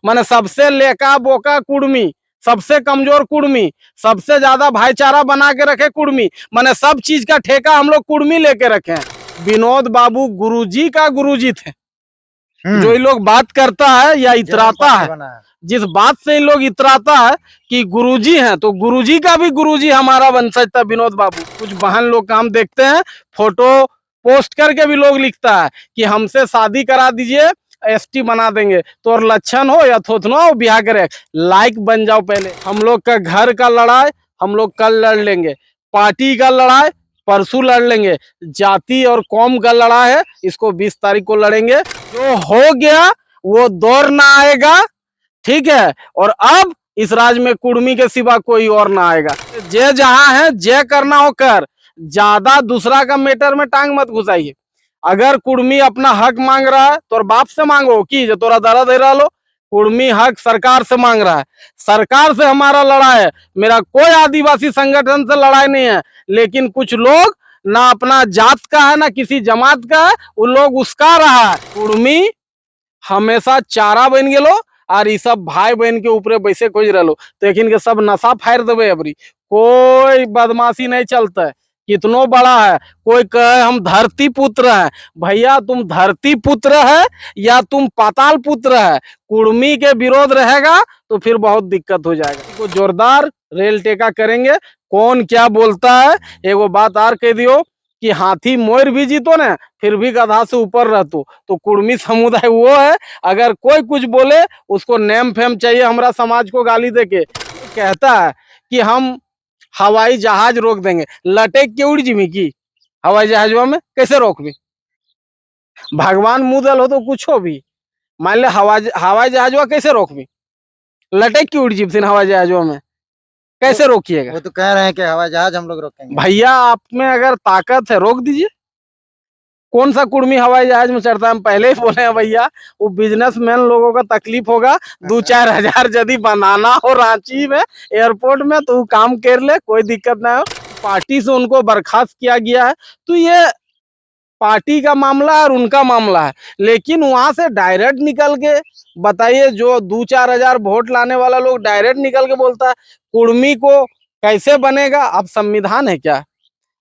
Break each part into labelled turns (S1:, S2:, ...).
S1: माने सबसे लेका बोका कुर्मी, सबसे कमजोर कुर्मी, सबसे ज्यादा भाईचारा बना के रखे कुर्मी, माने सब चीज का ठेका हम लोग कुर्मी लेके रखे हैं। विनोद बाबू गुरुजी का गुरुजी थे। जो ये लोग बात करता है या इतराता है, जिस बात से इन लोग इतराता है कि गुरुजी हैं, तो गुरुजी का भी गुरुजी हमारा वंशज था विनोद बाबू। कुछ बहन लोग का हम देखते हैं, फोटो पोस्ट करके भी लोग लिखता है कि हमसे शादी करा दीजिए, एसटी बना देंगे। तो और लक्षण हो या थोथनो हो ब्याह करे, लाइक बन जाओ पहले। हम लोग का घर का लड़ाई हम लोग कल लड़ लेंगे, पार्टी का लड़ाई परसों लड़ लेंगे, जाति और कौम का लड़ाई है इसको 20 तारीख को लड़ेंगे। जो हो गया वो दौर ना आएगा, ठीक है। और अब इस राज्य में कुर्मी के सिवा कोई और ना आएगा। जे जहां है जे करना हो कर, ज्यादा दूसरा का मैटर में टांग मत घुसाइए। अगर कुर्मी अपना हक मांग रहा है तो बाप से मांगो कि जो तोरा दर्द दे रहा लो। कुर्मी हक सरकार से मांग रहा है, सरकार से हमारा लड़ाई है। मेरा कोई आदिवासी संगठन से लड़ाई नहीं है, लेकिन कुछ लोग ना अपना जात का है ना किसी जमात का है, उन लोग उसका रहा है। कुर्मी हमेशा चारा बन गेलो और ये सब भाई बहन के ऊपर बैसे खोज रहो, तो लेकिन के सब नशा फाड़ देवे। अबरी कोई बदमाशी नहीं चलता है, कितनो बड़ा है। कोई कहे हम धरती पुत्र हैं, भैया तुम धरती पुत्र है या तुम पाताल पुत्र है, कुर्मी के विरोध रहेगा तो फिर बहुत दिक्कत हो जाएगा। तो जोरदार रेल टेका करेंगे। कौन क्या बोलता है, एगो बात और कह दियो कि हाथी मोर भी जीतो ना फिर भी गधा से ऊपर रहतो। तो कुर्मी समुदाय वो है, अगर कोई कुछ बोले उसको नेम फेम चाहिए हमारा समाज को गाली देके। कहता है कि हम हवाई जहाज रोक देंगे, लटेक के उड़ जिमी की हवाई जहाजवा में कैसे रोक भी? भगवान मुदल हो तो कुछ हो भी, मान ले हवाई जहाजवा कैसे रोक भी? लटेक की उड़ जिम सिन हवाई जहाजवा में कैसे रोकिएगा?
S2: वो तो कह रहे हैं कि हवाई जहाज हम लोग रोकेंगे।
S1: भैया आप में अगर ताकत है रोक दीजिए। कौन सा कुर्मी हवाई जहाज में चढ़ता है? हम पहले ही बोले हैं भैया, वो बिजनेसमैन लोगों का तकलीफ होगा। 2-4 हजार यदि बनाना हो रांची में एयरपोर्ट में तो काम कर ले, कोई दिक्कत ना हो। पार्टी से उनको बर्खास्त किया गया है, तो ये पार्टी का मामला और उनका मामला है। लेकिन वहां से डायरेक्ट निकल के बताइए, जो 2-4 हजार वोट लाने वाला लोग डायरेक्ट निकल के बोलता है कुर्मी को कैसे बनेगा? अब संविधान है क्या?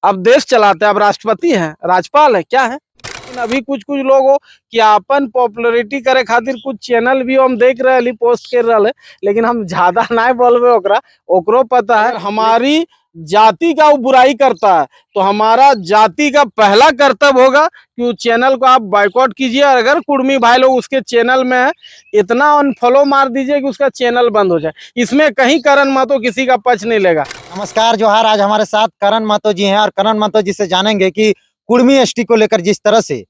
S1: अब देश चलाते हैं, अब राष्ट्रपति हैं, राज्यपाल है क्या है? लेकिन अभी कुछ कुछ लोग हो कि अपन पॉपुलरिटी करे खातिर कुछ चैनल भी हम देख रहे हैं पोस्ट कर रहे, लेकिन हम ज्यादा नहीं बोलबे ओकरा, ओकरो पता है हमारी जाति का वो बुराई करता है, तो हमारा जाति का पहला कर्तव्य होगा कि उस चैनल को आप बायकॉट कीजिए। और अगर कुर्मी भाई लोग उसके चैनल में है, इतना अनफॉलो मार दीजिए कि उसका चैनल बंद हो जाए। इसमें कहीं करण महतो किसी का पक्ष नहीं लेगा।
S2: नमस्कार जोहार, आज हमारे साथ करण महतो जी हैं और करण महतो जी से जानेंगे कि कुर्मी एसटी को लेकर जिस तरह से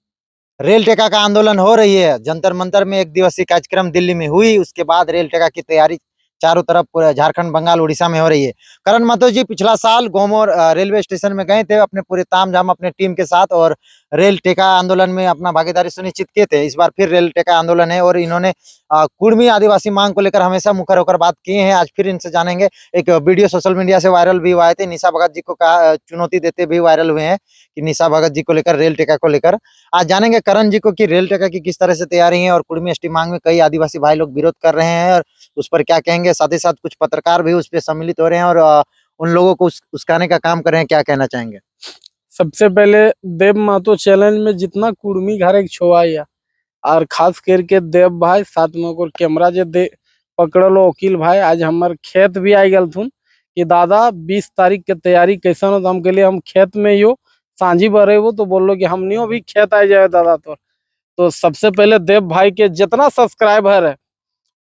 S2: रेल टेका का आंदोलन हो रही है, जंतर मंतर में 1 दिवसीय कार्यक्रम दिल्ली में हुई, उसके बाद रेल टेका की तैयारी चारों तरफ पूरे झारखंड, बंगाल, उड़ीसा में हो रही है। करण महतो जी पिछला साल गोमोर रेलवे स्टेशन में गए थे अपने पूरे तामझाम अपने टीम के साथ और रेल टेका आंदोलन में अपना भागीदारी सुनिश्चित किए थे। इस बार फिर रेल टेका आंदोलन है और इन्होंने कुर्मी आदिवासी मांग को लेकर हमेशा मुखर होकर बात किए हैं। आज फिर इनसे जानेंगे। एक वीडियो सोशल मीडिया से वायरल भी हुआ थे, निशा भगत जी को चुनौती देते भी वायरल हुए हैं कि निशा भगत जी को लेकर, रेल टेका को लेकर। आज जानेंगे करण जी को कि रेल टेका की किस तरह से तैयारी है और कुर्मी एसटी मांग में कई आदिवासी भाई लोग विरोध कर रहे हैं और उस पर क्या कहेंगे। साथ ही साथ कुछ पत्रकार भी उस पर सम्मिलित हो रहे हैं और उन लोगों को उस्काने का काम कर रहे हैं। क्या कहना चाहेंगे?
S1: सबसे पहले देव महतो चैलेंज में जितना कुर्मी घर एक छोआया और खास करके देव भाई साथ में ओकर कैमरा जे दे पकड़लो वकील भाई, आज हमार खेत भी आई गल थुन कि दादा 20 तारीख के तैयारी कैसन हो? तो हम के लिए हम खेत में यो सांझी भरे वो, तो बोल लो कि हमनियो भी खेत आ जाए दादा। तो सबसे पहले देव भाई के जितना सब्सक्राइबर है,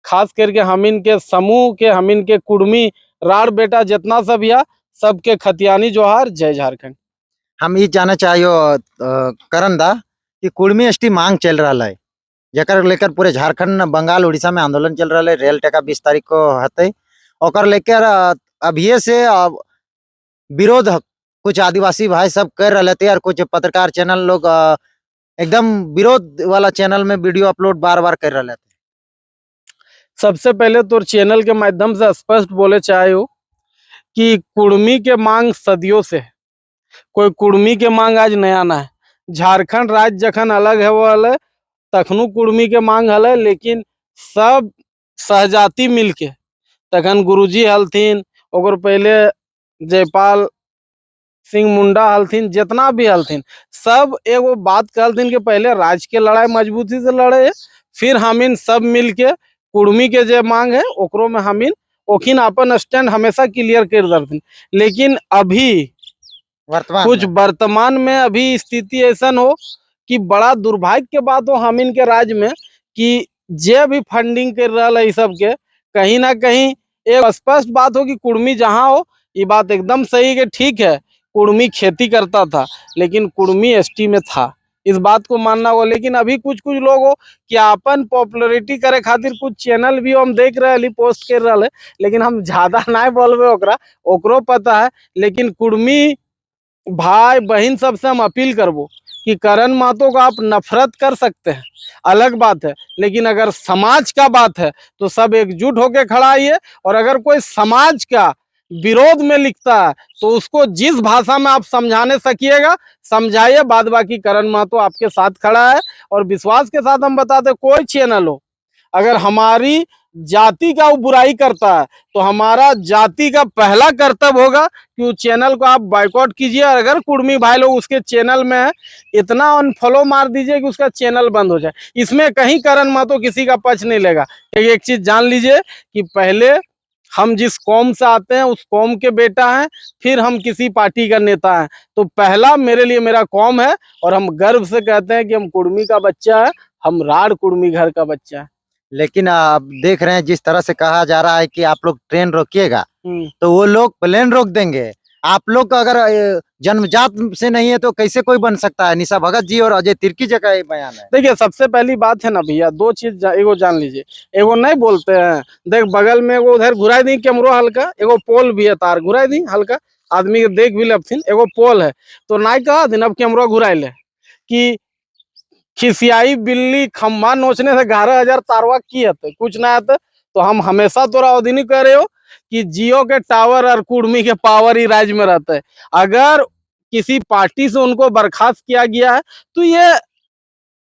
S1: खास करके हमिन के समूह के, हमिन के कुर्मी राड़ बेटा जितना सब या सबके खतियानी जोहार, जय झारखंड।
S2: हम ये जानना चाहिए करण दा कि कुर्मी एसटी मांग चल रहा है, जेकर लेकर पूरे झारखंड, बंगाल, उड़ीसा में आंदोलन चल रहा है। रेल टेका 20 तारीख को हते, ओकर लेकर अभी से विरोध कुछ आदिवासी भाई सब कर रहे थे और कुछ पत्रकार चैनल लोग एकदम विरोध वाला चैनल में वीडियो अपलोड बार बार कर रहे थे।
S1: सबसे पहले तो चैनल के माध्यम से स्पष्ट बोले चाहे हो कि कुर्मी के मांग सदियों से है, कोई कुर्मी के मांग आज नया ना है। झारखंड राज्य जखन अलग है वो अलग, तखनू कुर्मी के मांग हल, लेकिन सब सहजाति मिलके तखन गुरुजी हलथिन, ओकर पहले जयपाल सिंह मुंडा हलथिन, जितना भी हलथिन सब एगो बात कहलथिन कि पहले राज्य के लड़ाई मजबूती से लड़े, फिर हमिन सब मिलके कुर्मी के जे मांग है ओकरो में हमिन ओखिन अपन स्टैंड हमेशा क्लियर कर दरथिन। लेकिन अभी
S2: वर्तमान
S1: कुछ
S2: में
S1: वर्तमान में अभी स्थिति ऐसा हो कि बड़ा दुर्भाग्य के बात हो हम इनके राज्य में कि जे भी फंडिंग कर रहा है इस सब के कहीं ना कहीं एक स्पष्ट बात हो कि कुर्मी जहाँ हो, ये बात एकदम सही कि ठीक है कुर्मी खेती करता था लेकिन कुर्मी एसटी में था, इस बात को मानना हो। लेकिन अभी कुछ कुछ लोग हो कि अपन पॉपुलरिटी करे खातिर कुछ चैनल भी हम देख रहे हैं पोस्ट कर रहा है, लेकिन हम ज्यादा नहीं बोलबे ओकरा, ओकरो पता है। लेकिन कुर्मी भाई बहन सबसे हम अपील करबो कि करण महतो को आप नफरत कर सकते हैं, अलग बात है, लेकिन अगर समाज का बात है तो सब एकजुट होकर खड़ा आइए। और अगर कोई समाज का विरोध में लिखता है तो उसको जिस भाषा में आप समझाने सकिएगा समझाइए, बाद बाकी करण महतो आपके साथ खड़ा है। और विश्वास के साथ हम बताते कोई चैनल हो अगर हमारी जाति का वो बुराई करता है तो हमारा जाति का पहला कर्तव्य होगा कि उस चैनल को आप बाइकआउट कीजिए। और अगर कुर्मी भाई लोग उसके चैनल में है इतना अनफॉलो मार दीजिए कि उसका चैनल बंद हो जाए। इसमें कहीं करण महतो किसी का पक्ष नहीं लेगा। एक चीज जान लीजिए कि पहले हम जिस कौम से आते हैं उस कौम के बेटा हैं, फिर हम किसी पार्टी का नेता हैं। तो पहला मेरे लिए मेरा कौम है और हम गर्व से कहते हैं कि हम कुर्मी का बच्चा है, हम राड कुर्मी घर का बच्चा है।
S2: लेकिन आप देख रहे हैं जिस तरह से कहा जा रहा है कि आप लोग ट्रेन रोकिएगा
S1: हम्म।
S2: तो वो लोग प्लेन रोक देंगे। आप लोग का अगर जन्मजात से नहीं है तो कैसे कोई बन सकता है? निशा भगत जी और अजय तिर्की जी का ये बयान है।
S1: देखिए सबसे पहली बात है ना भैया, दो चीज एगो जान लीजिए, एगो नहीं बोलते हैं देख बगल में एगो उधर घुराई दी कैमरो हल्का, एगो पोल भी है तार घुराई दी हल्का, आदमी के देख भी लेथिन, एगो पोल है तो नहीं कहा दिन अब कैमरो घुराई ले कि खिसियाई बिल्ली खम्भा नोचने से 11,000 तारवा की हते कुछ ना आते। तो हम हमेशा तोरा ओदिनी कह रहे हो कि जियो के टावर और कुर्मी के पावर ही राज्य में रहते हैं। अगर किसी पार्टी से उनको बर्खास्त किया गया है तो ये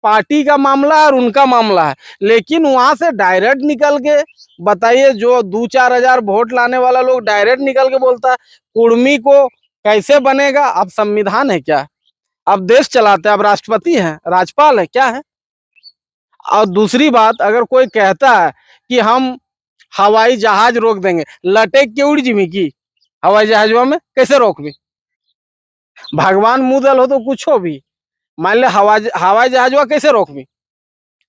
S1: पार्टी का मामला है और उनका मामला है, लेकिन वहां से डायरेक्ट निकल के बताइए जो 2-4 हजार वोट लाने वाला लोग डायरेक्ट निकल के बोलता है कुर्मी को कैसे बनेगा? अब संविधान है क्या? अब देश चलाते हैं, अब राष्ट्रपति हैं, राज्यपाल है, क्या है? और दूसरी बात अगर कोई कहता है कि हम हवाई जहाज रोक देंगे, लटक के उड़ जिमी की हवाई जहाजवा में कैसे रोक भी? भगवान मुदल हो तो कुछ हो भी, मान ले हवाई जहाजवा कैसे रोक भी?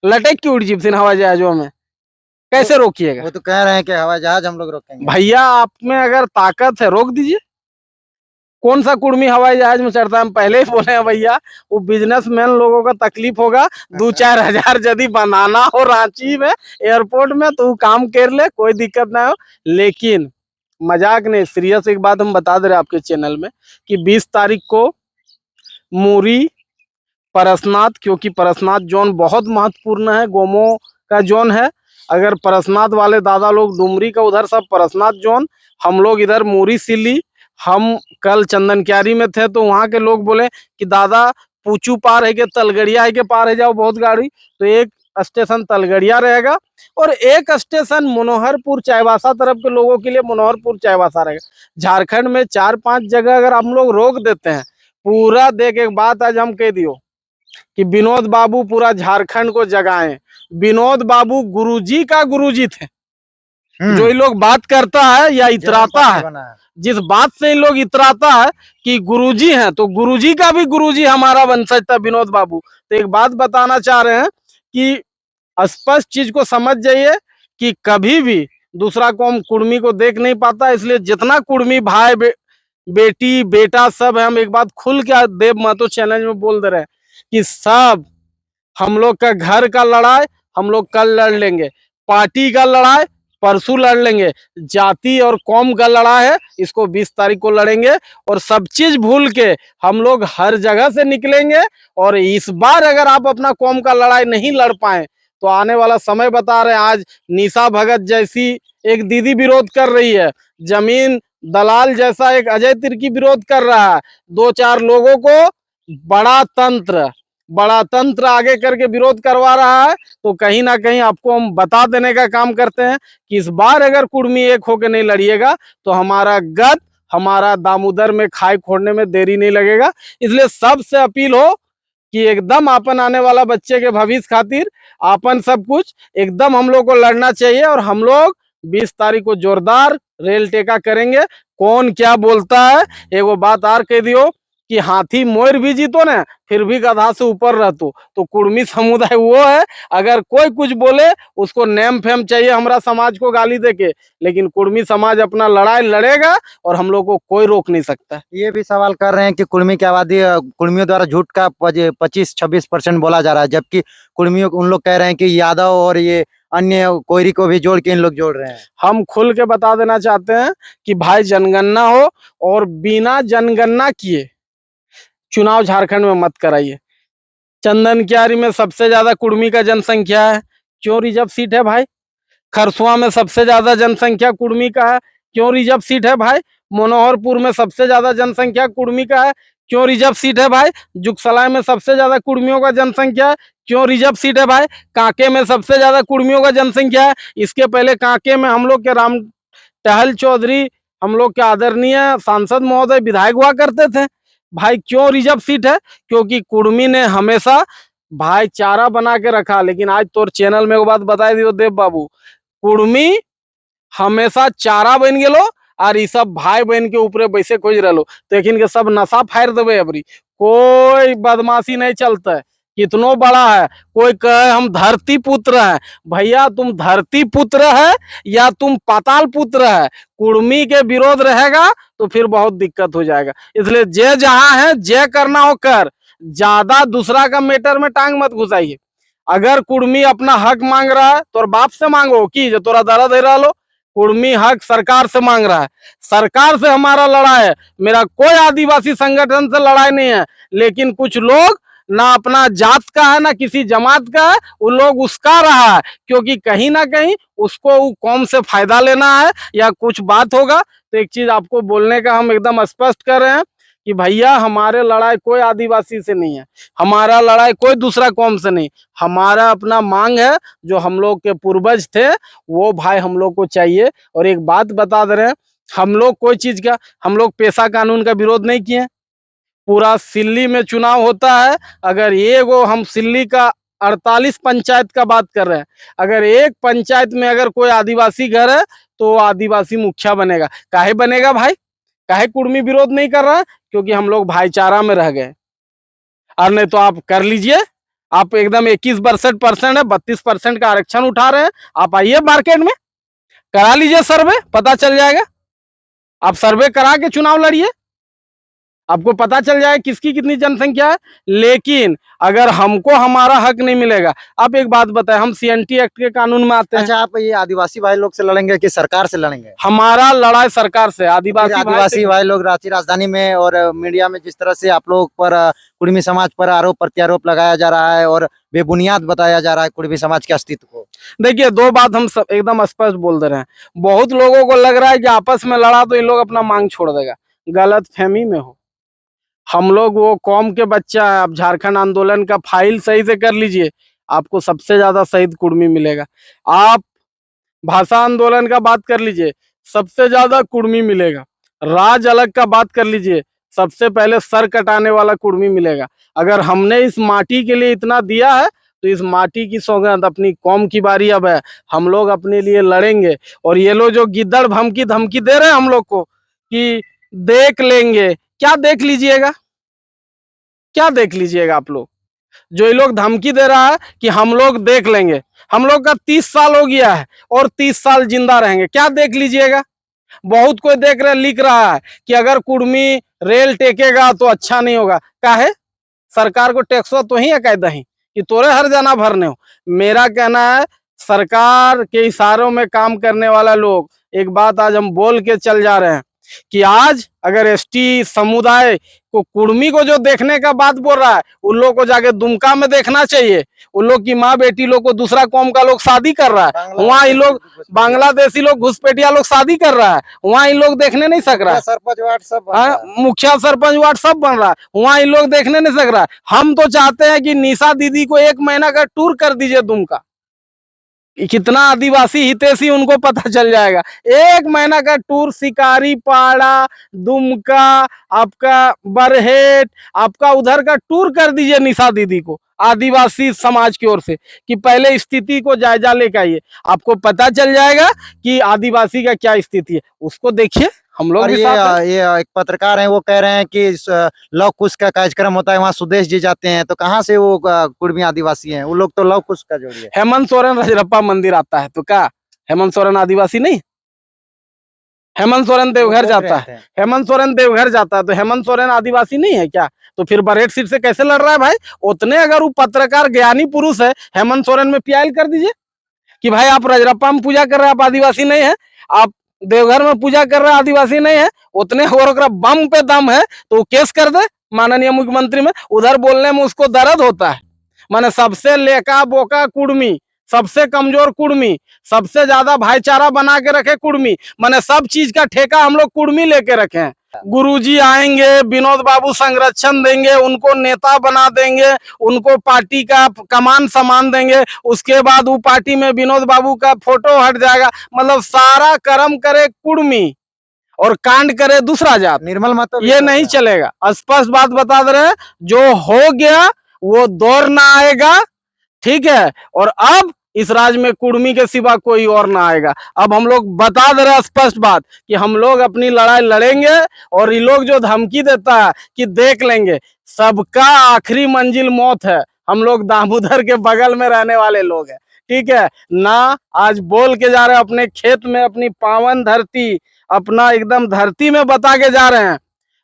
S1: लटक के उड़ जिम हवाई जहाजवा में कैसे रोकिएगा?
S2: वो तो कह रहे हैं कि हवाई जहाज हम लोग रोकेंगे।
S1: भैया आप में अगर ताकत है रोक दीजिए। कौन सा कुर्मी हवाई जहाज में चढ़ता है? हम पहले ही बोले हैं भैया वो बिजनेसमैन लोगों का तकलीफ होगा, 2-4 हजार यदि बनाना हो रांची में एयरपोर्ट में तो वो काम कर ले, कोई दिक्कत ना हो। लेकिन मजाक नहीं, सीरियस एक बात हम बता दे रहे आपके चैनल में कि 20 तारीख को मुरी परसनाथ, क्योंकि परसनाथ जोन बहुत महत्वपूर्ण है, गोमो का जोन है। अगर परसनाथ वाले दादा लोग डुमरी का उधर सब परसनाथ जोन, हम लोग इधर मुरी सिल्ली, हम कल चंदन क्यारी में थे तो वहाँ के लोग बोले कि दादा पूछू पार है के तलगड़िया है के पार है जाओ बहुत गाड़ी, तो एक स्टेशन तलगड़िया रहेगा और एक स्टेशन मनोहरपुर चाईबासा तरफ के लोगों के लिए मनोहरपुर चाईबासा रहेगा। झारखंड में 4-5 जगह अगर हम लोग रोक देते हैं पूरा, देख एक बात आज हम कह दियो कि विनोद बाबू पूरा झारखंड को जगाएं। विनोद बाबू गुरुजी का गुरुजी थे। जो ये लोग बात करता है या इतराता है, जिस बात से ये लोग इतराता है कि गुरुजी हैं तो गुरुजी का भी गुरुजी हमारा वंशज था विनोद बाबू। तो एक बात बताना चाह रहे हैं कि स्पष्ट चीज को समझ जाइए कि कभी भी दूसरा कौम कुर्मी को देख नहीं पाता, इसलिए जितना कुर्मी भाई बेटी बेटा सब है, हम एक बात खुल के देव महतो चैलेंज में बोल दे रहे हैं कि सब हम लोग का घर का लड़ाई हम लोग कल लड़ लेंगे, पार्टी का लड़ाई परसों लड़ लेंगे, जाति और कौम का लड़ाई है इसको 20 तारीख को लड़ेंगे। और सब चीज भूल के हम लोग हर जगह से निकलेंगे। और इस बार अगर आप अपना कौम का लड़ाई नहीं लड़ पाए तो आने वाला समय बता रहे हैं, आज निशा भगत जैसी एक दीदी विरोध कर रही है, जमीन दलाल जैसा एक अजय तिर्की विरोध कर रहा है, 2-4 लोगों को बड़ा तंत्र बड़ा तंत्र आगे करके विरोध करवा रहा है, तो कहीं ना कहीं आपको हम बता देने का काम करते हैं कि इस बार अगर कुर्मी एक होकर नहीं लड़िएगा तो हमारा गद, हमारा दामोदर में खाई खोड़ने में देरी नहीं लगेगा। इसलिए सबसे अपील हो कि एकदम अपन आने वाला बच्चे के भविष्य खातिर अपन सब कुछ एकदम हम लोग को लड़ना चाहिए, और हम लोग 20 तारीख को जोरदार रेल टेका करेंगे। कौन क्या बोलता है, एगो बात और कह दियो कि हाथी मोर भी जीतो ना फिर भी गधा से ऊपर रहतो, तो कुर्मी समुदाय वो है, अगर कोई कुछ बोले उसको नेम फेम चाहिए हमारा समाज को गाली देके, लेकिन कुर्मी समाज अपना लड़ाई लड़ेगा और हम लोग को कोई रोक नहीं सकता।
S2: ये भी सवाल कर रहे हैं कि कुर्मी की आबादी कुर्मियों द्वारा झूठ का 25-26% बोला जा रहा है, जबकि कुर्मियों उन लोग कह रहे हैं कि यादव और ये अन्य कोयरी को भी जोड़ के इन लोग जोड़ रहे हैं।
S1: हम खुल के बता देना चाहते हैं कि भाई जनगणना हो और बिना जनगणना किए चुनाव झारखंड में मत कराइए। चंदन क्यारी में सबसे ज्यादा कुर्मी का जनसंख्या है, क्यों रिजर्व सीट है भाई? खरसुआ में सबसे ज्यादा जनसंख्या कुर्मी का है, क्यों रिजर्व सीट है भाई? मनोहरपुर में सबसे ज्यादा जनसंख्या कुर्मी का है, क्यों रिजर्व सीट है भाई? जुगसलाई में सबसे ज्यादा कुर्मियों का जनसंख्या है, क्यों रिजर्व सीट है भाई? कांके में सबसे ज्यादा कुर्मियों का जनसंख्या है। इसके पहले कांके में हम लोग के राम टहल चौधरी, हम लोग के आदरणीय सांसद महोदय विधायक हुआ करते थे। भाई क्यों रिजर्व सीट है? क्योंकि कुर्मी ने हमेशा भाईचारा बना के रखा। लेकिन आज तोर चैनल में एक बात बता दियो देव बाबू, कुर्मी हमेशा चारा बन गेलो और ये सब भाई बहन के ऊपर बैसे खोज रहो, लेकिन के सब नशा फाड़ देवे अबरी, कोई बदमाशी नहीं चलता है। कितनो बड़ा है, कोई कहे हम धरती पुत्र है, भैया तुम धरती पुत्र है या तुम पाताल पुत्र है, कुर्मी के विरोध रहेगा तो फिर बहुत दिक्कत हो जाएगा। इसलिए जे जहां है जे करना हो कर, ज्यादा दूसरा का मैटर में टांग मत घुसाइए। अगर कुर्मी अपना हक मांग रहा है तो बाप से मांगो कि जो तोरा दर्द दे रहा लो, कुर्मी हक सरकार से मांग रहा है, सरकार से हमारा लड़ाई है। मेरा कोई आदिवासी संगठन से लड़ाई नहीं है, लेकिन कुछ लोग ना अपना जात का है ना किसी जमात का है, वो लोग उसका रहा है, क्योंकि कहीं ना कहीं उसको वो कौम से फायदा लेना है या कुछ बात होगा। तो एक चीज आपको बोलने का हम एकदम स्पष्ट कर रहे हैं कि भैया हमारे लड़ाई कोई आदिवासी से नहीं है, हमारा लड़ाई कोई दूसरा कौम से नहीं, हमारा अपना मांग है जो हम लोग के पूर्वज थे वो भाई हम लोग को चाहिए। और एक बात बता दे रहे हैं, हम लोग कोई चीज का, हम लोग पेशा कानून का विरोध नहीं किए। पूरा सिल्ली में चुनाव होता है, अगर ये वो हम सिल्ली का 48 पंचायत का बात कर रहे हैं, अगर एक पंचायत में अगर कोई आदिवासी घर है तो आदिवासी मुखिया बनेगा। काहे बनेगा भाई? काहे कुर्मी विरोध नहीं कर रहा है? क्योंकि हम लोग भाईचारा में रह गए। और नहीं तो आप कर लीजिए, आप एकदम 21% है, 32% का आरक्षण उठा रहे हैं, आप आइए मार्केट में करा लीजिए सर्वे, पता चल जाएगा। आप सर्वे करा के चुनाव लड़िए, आपको पता चल जाए किसकी कितनी जनसंख्या है। लेकिन अगर हमको हमारा हक नहीं मिलेगा, आप एक बात बताएं, हम सीएनटी एक्ट के कानून में आते हैं।
S2: अच्छा, आप ये आदिवासी भाई लोग से लड़ेंगे कि सरकार से लड़ेंगे?
S1: हमारा लड़ाई सरकार से।
S2: आदिवासी भाई लोग रांची राजधानी में और मीडिया में जिस तरह से आप लोग पर कुर्मी समाज पर आरोप प्रत्यारोप लगाया जा रहा है और बेबुनियाद बताया जा रहा है कुर्मी समाज के अस्तित्व को,
S1: देखिए दो बात हम सब एकदम स्पष्ट बोल दे रहे हैं। बहुत लोगों को लग रहा है कि आपस में लड़ा तो इन लोग अपना मांग छोड़ देगा, गलत फहमी में हो। हम लोग वो कौम के बच्चा है। आप झारखंड आंदोलन का फाइल सही से कर लीजिए, आपको सबसे ज्यादा शहीद कुर्मी मिलेगा। आप भाषा आंदोलन का बात कर लीजिए, सबसे ज्यादा कुर्मी मिलेगा। राज अलग का बात कर लीजिए, सबसे पहले सर कटाने वाला कुर्मी मिलेगा। अगर हमने इस माटी के लिए इतना दिया है तो इस माटी की सौगंध, अपनी कौम की बारी अब है, हम लोग अपने लिए लड़ेंगे। और ये लोग जो गिद्दड़ धमकी धमकी दे रहे हैं हम लोग को कि देख लेंगे, क्या देख लीजिएगा? क्या देख लीजिएगा आप लोग? जो ये लोग धमकी दे रहा है कि हम लोग देख लेंगे, हम लोग का 30 साल हो गया है और 30 साल जिंदा रहेंगे, क्या देख लीजिएगा? बहुत कोई देख रहे लिख रहा है कि अगर कुर्मी रेल टेकेगा तो अच्छा नहीं होगा। काहे? सरकार को टैक्स तो ही कायदा ही कि तोरे हर जाना भरने हो। मेरा कहना है सरकार के इशारों में काम करने वाला लोग, एक बात आज हम बोल के चल जा रहे हैं कि आज अगर एसटी समुदाय को कुर्मी को जो देखने का बात बोल रहा है, उन लोग को जाके दुमका में देखना चाहिए। उन लोग की माँ बेटी लोग को दूसरा कौम का लोग शादी कर रहा है, वहाँ इन लोग बांग्लादेशी लोग घुसपैठिया लोग शादी कर रहा है, वहाँ इन लोग देखने नहीं सक रहा है।
S2: सरपंच वार्ड सब बन
S1: हाँ,
S2: रहा है।
S1: मुखिया सरपंच वार्ड सब बन रहा है, वहाँ इन लोग देखने नहीं सक रहा है। हम तो चाहते हैं कि निशा दीदी को 1 महीना का टूर कर दीजिए दुमका, कितना आदिवासी हितैषी उनको पता चल जाएगा। 1 महीना का टूर शिकारी पाड़ा, दुमका, आपका बरहेट, आपका उधर का टूर कर दीजिए निशा दीदी को आदिवासी समाज की ओर से, कि पहले स्थिति को जायजा लेकर आइए, आपको पता चल जाएगा कि आदिवासी का क्या स्थिति है, उसको देखिए। हम लोग
S2: और
S1: भी साथ हैं।
S2: ये एक पत्रकार हैं, वो कह रहे हैं कि लव कुश का कार्यक्रम होता है, वहाँ सुदेश जी जाते हैं, तो कहाँ से वो कुर्मी आदिवासी हैं? वो लोग तो लव कुश का जोड़ी है।
S1: हेमंत सोरेन रजरप्पा मंदिर आता है तो क्या हेमंत सोरेन आदिवासी नहीं? हेमंत सोरेन देवघर जाता है, हेमंत सोरेन देवघर जाता है तो हेमंत सोरेन आदिवासी नहीं है क्या? तो फिर बरहेट सीट से कैसे लड़ रहा है भाई? उतने अगर वो पत्रकार ज्ञानी पुरुष है, हेमंत सोरेन में पीआईएल कर दीजिए कि भाई आप रजरप्पा में पूजा कर रहे हैं, आप आदिवासी नहीं है, आप देवघर में पूजा कर रहे हैं, आदिवासी नहीं है, उतने और बम पे दम है तो वो केस कर दे माननीय मुख्यमंत्री में। उधर बोलने में उसको दर्द होता है। माने सबसे लेका बोका कुर्मी, सबसे कमजोर कुर्मी, सबसे ज्यादा भाईचारा बना के रखे कुर्मी, माने सब चीज का ठेका हम लोग कुर्मी लेके रखे हैं। गुरुजी आएंगे, विनोद बाबू संरक्षण देंगे, उनको नेता बना देंगे, उनको पार्टी का कमान सामान देंगे, उसके बाद वो पार्टी में विनोद बाबू का फोटो हट जाएगा। मतलब सारा कर्म करे कुर्मी और कांड करे दूसरा जात,
S2: निर्मल महतो भी
S1: ये
S2: तो
S1: नहीं
S2: है।
S1: चलेगा। स्पष्ट बात बता दे रहे हैं, जो हो गया वो दौर ना आएगा, ठीक है। और अब इस राज्य में कुर्मी के सिवा कोई और ना आएगा। अब हम लोग बता दे रहे हैं स्पष्ट बात कि हम लोग अपनी लड़ाई लड़ेंगे, और ये लोग जो धमकी देता है कि देख लेंगे, सबका आखिरी मंजिल मौत है। हम लोग दामोदर के बगल में रहने वाले लोग हैं, ठीक है ना। आज बोल के जा रहे हैं अपने खेत में, अपनी पावन धरती, अपना एकदम धरती में बता के जा रहे हैं,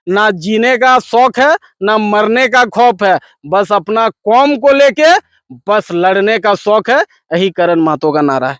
S1: ना जीने का शौक है ना मरने का खौफ है, बस अपना कौम को लेके बस लड़ने का शौक है। यही करण महतो का नारा है।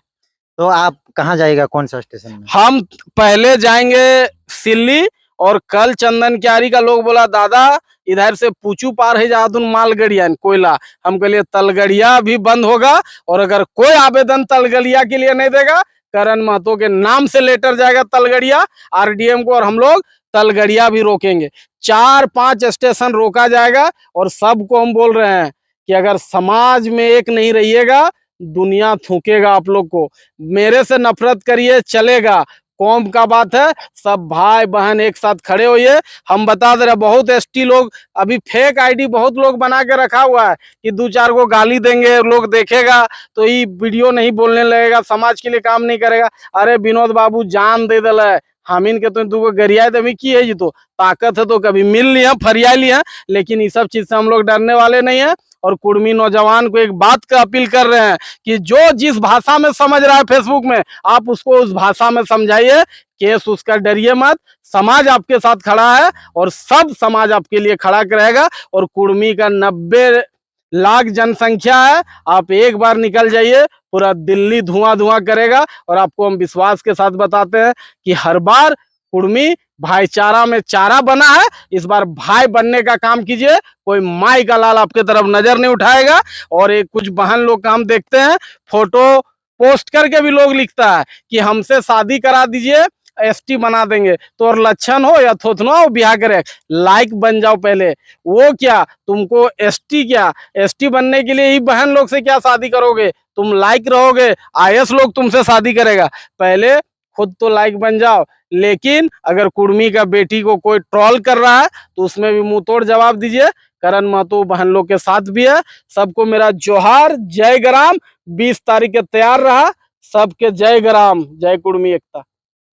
S2: तो आप कहाँ जाएगा, कौन सा स्टेशन में?
S1: हम पहले जाएंगे सिल्ली, और कल चंदन क्यारी का लोग बोला दादा इधर से पूछू पार है जादुन मालगड़िया कोयला, हम के लिए तलगड़िया भी बंद होगा, और अगर कोई आवेदन तलगड़िया के लिए नहीं देगा, करण महतो के नाम से लेटर जाएगा तलगड़िया आरडीएम को, और हम लोग तलगड़िया भी रोकेंगे। 4-5 स्टेशन रोका जाएगा, और सबको हम बोल रहे हैं कि अगर समाज में एक नहीं रहिएगा, दुनिया थूकेगा आप लोग को। मेरे से नफरत करिए चलेगा, कौम का बात है, सब भाई बहन एक साथ खड़े होइए। हम बता दे रहे, बहुत एसटी लोग अभी फेक आईडी बहुत लोग बना के रखा हुआ है कि 2-4 को गाली देंगे, लोग देखेगा तो ये वीडियो नहीं बोलने लगेगा, समाज के लिए काम नहीं करेगा। अरे विनोद बाबू जान दे दिल है, हमीन के तो दूगो गरिया तभी की है जी, तो ताकत है तो कभी मिल लिया फरिया लिया, लेकिन ये सब चीज से हम लोग डरने वाले नहीं है। और कुर्मी नौजवान को एक बात का अपील कर रहे हैं कि जो जिस भाषा में समझ रहा है फेसबुक में, आप उसको उस भाषा में समझाइए, केस उसका डरिए मत। समाज आपके साथ खड़ा है, और सब समाज आपके लिए खड़ा रहेगा। और कुर्मी का 90 लाख जनसंख्या है, आप एक बार निकल जाइए, पूरा दिल्ली धुआं धुआं करेगा। और आपको हम विश्वास के साथ बताते हैं कि हर बार कुर्मी भाईचारा में चारा बना है, इस बार भाई बनने का काम कीजिए। कोई माई का लाल आपके तरफ नजर नहीं उठाएगा। और एक कुछ बहन लोग काम देखते हैं, फोटो पोस्ट करके भी लोग लिखता है कि हमसे शादी करा दीजिए, एसटी बना देंगे। तो और लक्षण हो या थोथनो हो ब्याह करे, लाइक बन जाओ पहले। वो क्या तुमको एसटी, क्या एसटी बनने के लिए ही बहन लोग से क्या शादी करोगे? तुम लाइक रहोगे, आईएएस लोग तुमसे शादी करेगा। पहले खुद तो लाइक बन जाओ। लेकिन अगर कुर्मी का बेटी को कोई ट्रोल कर रहा है तो उसमें भी मुंह तोड़ जवाब दीजिए। करण महतो बहन लोग के साथ भी है। सबको मेरा जोहार, जय ग्राम। 20 तारीख के तैयार रहा। सबके जय ग्राम, जय कुर्मी एकता।